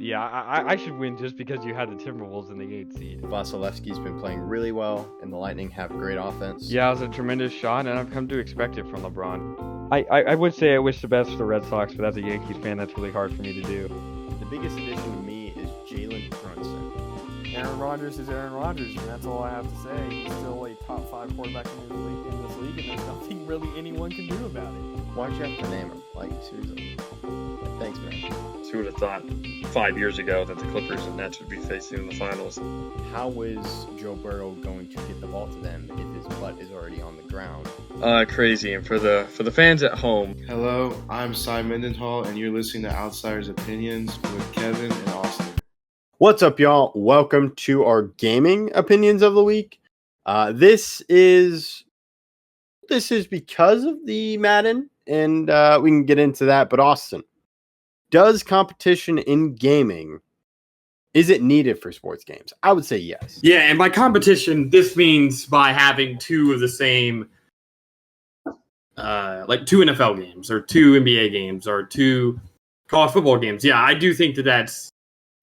Yeah, I should win just because you had the Timberwolves in the 8th seed. Vasilevsky's been playing really well, and the Lightning have great offense. Yeah, it was a tremendous shot, and I've come to expect it from LeBron. I would say I wish the best for the Red Sox, but as a Yankees fan, that's really hard for me to do. The biggest addition to me is Jalen Brunson. Aaron Rodgers is Aaron Rodgers, and that's all I have to say. He's still a top 5 quarterback in this league, and there's nothing really anyone can do about it. Why'd you have to name him? Like, seriously. Thanks, man. Who would have thought 5 years ago that the Clippers and Nets would be facing in the finals? How is Joe Burrow going to get the ball to them if his butt is already on the ground? Crazy. And for the fans at home, Hello, I'm Cy Mendenhall, and you're listening to Outsiders Opinions with Kevin and Austin. What's up, y'all? Welcome to our gaming opinions of the week. This is because of the Madden, and we can get into that. But Austin, does competition in gaming, is it needed for sports games? I would say yes. Yeah, and by competition, this means by having two of the same, like two NFL games or two NBA games or two college football games. Yeah, I do think that's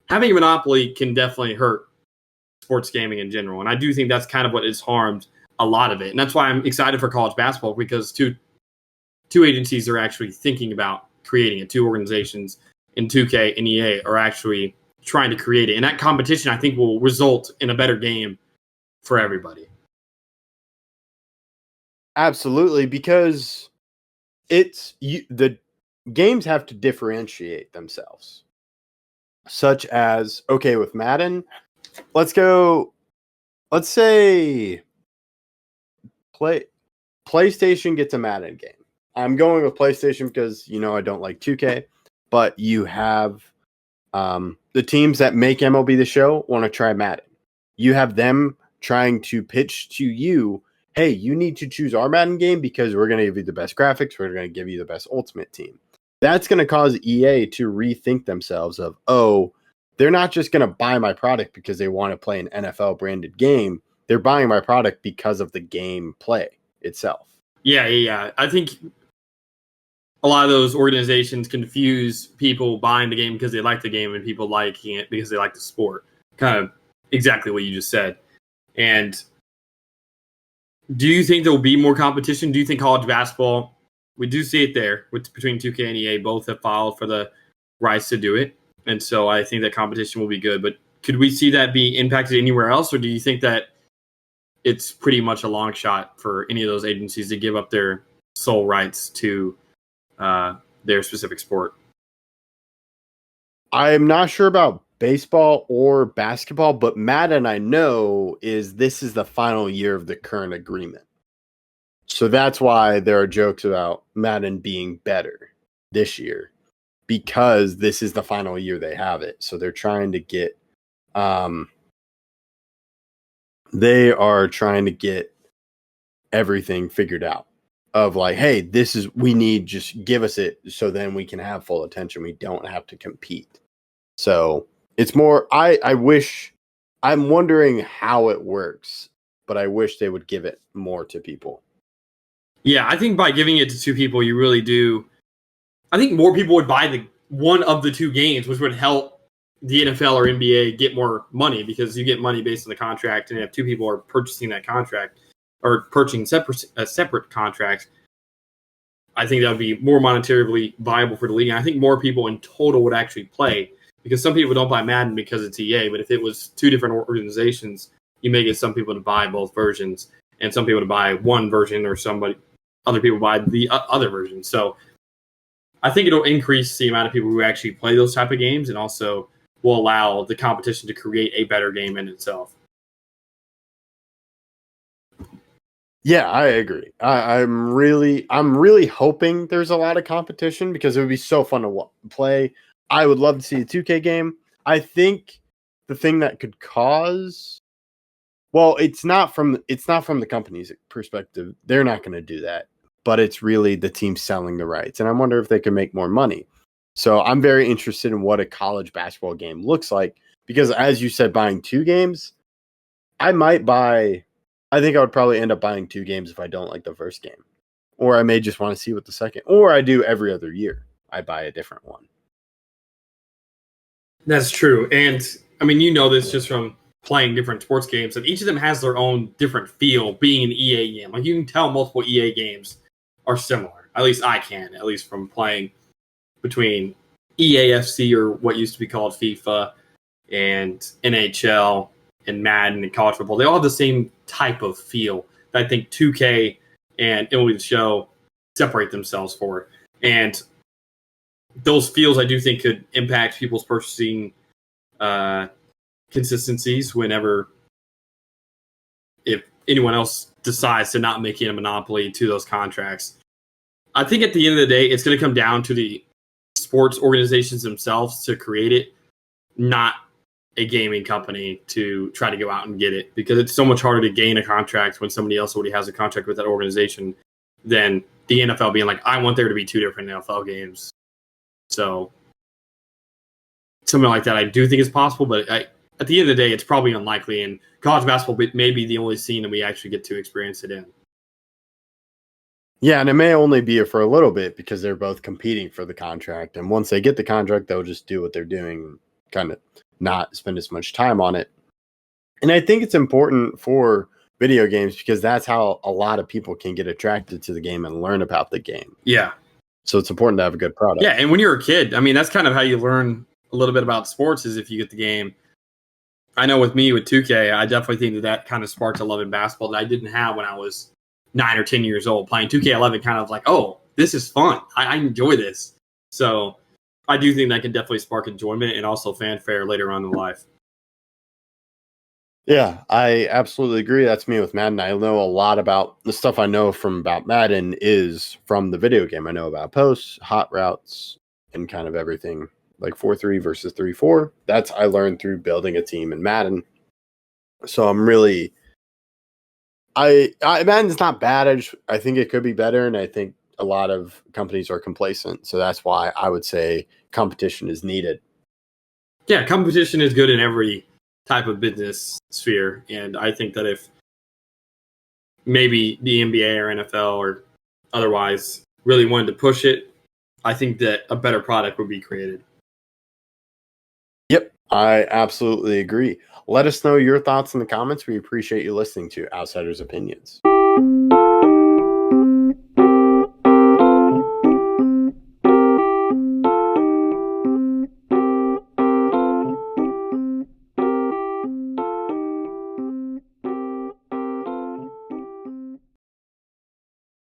having a monopoly can definitely hurt sports gaming in general. And I do think that's kind of what has harmed a lot of it. And that's why I'm excited for college basketball, because two agencies are actually thinking about creating it. Two organizations in 2K and EA are actually trying to create it. And that competition, I think, will result in a better game for everybody. Absolutely, because the games have to differentiate themselves. Such as, okay, with Madden, let's say PlayStation gets a Madden game. I'm going with PlayStation because, I don't like 2K, but you have the teams that make MLB The Show want to try Madden. You have them trying to pitch to you, hey, you need to choose our Madden game because we're going to give you the best graphics, we're going to give you the best Ultimate Team. That's going to cause EA to rethink themselves of, they're not just going to buy my product because they want to play an NFL branded game. They're buying my product because of the game play itself. Yeah. I think a lot of those organizations confuse people buying the game because they like the game and people liking it because they like the sport. Kind of exactly what you just said. And do you think there will be more competition? Do you think college basketball, we do see it there between 2K and EA, both have filed for the rights to do it. And so I think that competition will be good. But could we see that be impacted anywhere else? Or do you think that it's pretty much a long shot for any of those agencies to give up their sole rights to their specific sport? I'm not sure about baseball or basketball, but Madden, I know, this is the final year of the current agreement. So that's why there are jokes about Madden being better this year, because this is the final year they have it. So they're trying to get everything figured out of like, hey, just give us it so then we can have full attention. We don't have to compete. So it's more, I'm wondering how it works, but I wish they would give it more to people. Yeah, I think by giving it to two people, you really do. I think more people would buy one of the two games, which would help the NFL or NBA get more money, because you get money based on the contract, and if two people are purchasing that contract or purchasing separate contracts, I think that would be more monetarily viable for the league. And I think more people in total would actually play, because some people don't buy Madden because it's EA, but if it was two different organizations, you may get some people to buy both versions and some people to buy one version, or other people buy the other version. So I think it'll increase the amount of people who actually play those type of games, and also will allow the competition to create a better game in itself. Yeah, I agree. I'm really hoping there's a lot of competition, because it would be so fun to play. I would love to see a 2K game. I think the thing that could cause, well, it's not from the company's perspective. They're not going to do that, but it's really the team selling the rights. And I wonder if they can make more money. So I'm very interested in what a college basketball game looks like, because as you said, buying two games, I think I would probably end up buying two games if I don't like the first game, or I may just want to see what the second, or I do every other year. I buy a different one. That's true. And I mean, you know this just from playing different sports games, that each of them has their own different feel being an EA game. Like you can tell multiple EA games are similar. At least I can, at least from playing between EAFC, or what used to be called FIFA, and NHL and Madden and college football. They all have the same type of feel that I think 2K and MLB The Show separate themselves for. And those feels I do think could impact people's purchasing consistencies whenever, if anyone else decides to not make it a monopoly to those contracts. I think at the end of the day, it's going to come down to the sports organizations themselves to create it, not a gaming company to try to go out and get it, because it's so much harder to gain a contract when somebody else already has a contract with that organization than the NFL being like, I want there to be 2 different NFL games. So something like that I do think is possible, but at the end of the day, it's probably unlikely, and college basketball may be the only scene that we actually get to experience it in. Yeah, and it may only be for a little bit because they're both competing for the contract. And once they get the contract, they'll just do what they're doing, kind of not spend as much time on it. And I think it's important for video games because that's how a lot of people can get attracted to the game and learn about the game. Yeah. So it's important to have a good product. Yeah, and when you're a kid, I mean, that's kind of how you learn a little bit about sports, is if you get the game. I know with me, with 2K, I definitely think that kind of sparked a love in basketball that I didn't have when I was 9 or 10 years old. Playing 2K11 kind of like, oh, this is fun. I enjoy this. So I do think that can definitely spark enjoyment and also fanfare later on in life. Yeah, I absolutely agree. That's me with Madden. I know a lot about the stuff I know from about Madden is from the video game. I know about posts, hot routes, and kind of everything like 4-3 versus 3-4. That's I learned through building a team in Madden. So I'm really, Madden's not bad. I think it could be better, and I think a lot of companies are complacent. So that's why I would say competition is needed. Yeah, competition is good in every type of business sphere, and I think that if maybe the NBA or NFL or otherwise really wanted to push it, I think that a better product would be created. Yep, I absolutely agree. Let us know your thoughts in the comments. We appreciate you listening to Outsiders Opinions.